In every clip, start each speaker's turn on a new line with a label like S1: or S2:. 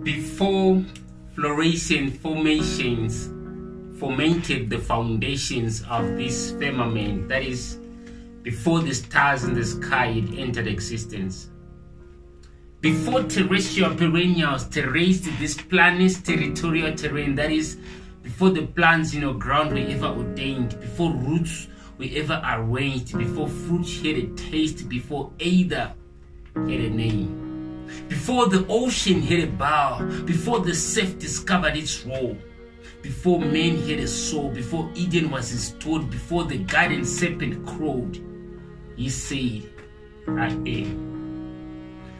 S1: Before fluorescent formations fomented the foundations of this firmament, that is, before the stars in the sky had entered existence. Before terrestrial perennials terraced this planet's territorial terrain, that is, before the plants in our ground were ever ordained, before roots were ever arranged, before fruit had a taste, before either had a name, before the ocean had a bow, before the surf discovered its role, before man had a soul, before Eden was installed, before the garden serpent crowed, he said, I am.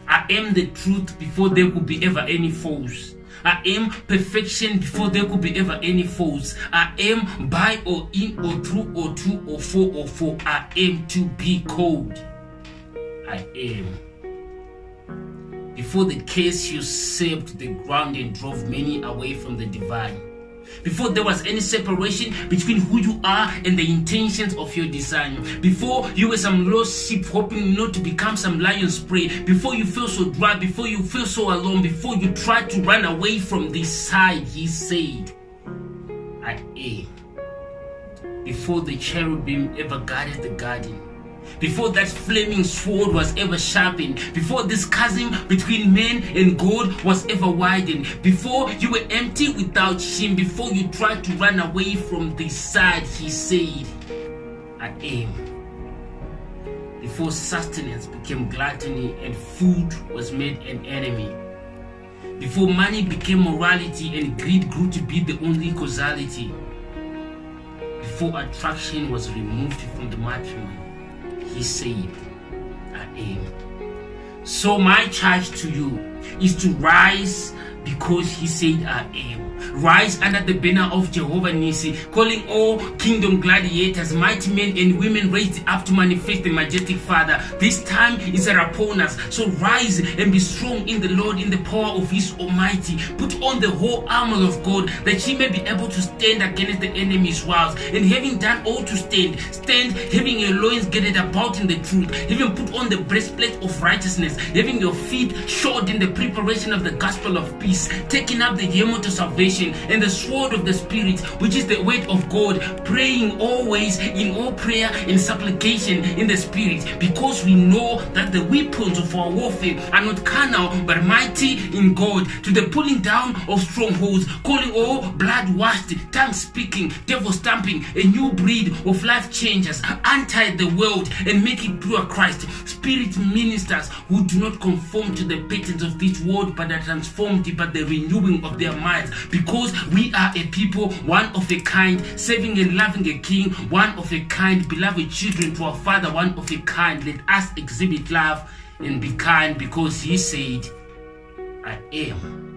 S1: I am the truth before there could be ever any foes. I am perfection before there could be ever any foes. I am by or in or through or to or for. I am to be called. I am. Before the case usurped the ground and drove many away from the divine. Before there was any separation between who you are and the intentions of your design. Before you were some lost sheep hoping not to become some lion's prey. Before you feel so dry, before you feel so alone, before you tried to run away from this side, he said, I am. Before the cherubim ever guarded the garden. Before that flaming sword was ever sharpened, before this chasm between man and God was ever widened, before you were empty without shame, before you tried to run away from this side, he said, I am. Before sustenance became gluttony and food was made an enemy, before money became morality and greed grew to be the only causality, before attraction was removed from the matrimony, he said, I am. So my charge to you is to rise because he said, I am. Rise under the banner of Jehovah Nisi, calling all kingdom gladiators, mighty men and women raised up to manifest the majestic Father. This time is upon us. So rise and be strong in the Lord, in the power of his Almighty. Put on the whole armor of God, that ye may be able to stand against the enemy's wiles. And having done all to stand, having your loins girded about in the truth, having put on the breastplate of righteousness, having your feet shod in the preparation of the gospel of peace, taking up the helmet of salvation and the sword of the Spirit, which is the word of God, praying always in all prayer and supplication in the Spirit, because we know that the weapons of our warfare are not carnal but mighty in God, to the pulling down of strongholds, calling all blood-washed, tongue-speaking, devil-stamping, a new breed of life changers, untie the world and make it pure Christ, Spirit ministers who do not conform to the patterns of this world but are transformed by the renewing of their minds, because we are a people, one of a kind, serving and loving a king, one of a kind, beloved children to our Father, one of a kind. Let us exhibit love and be kind, because he said, I am.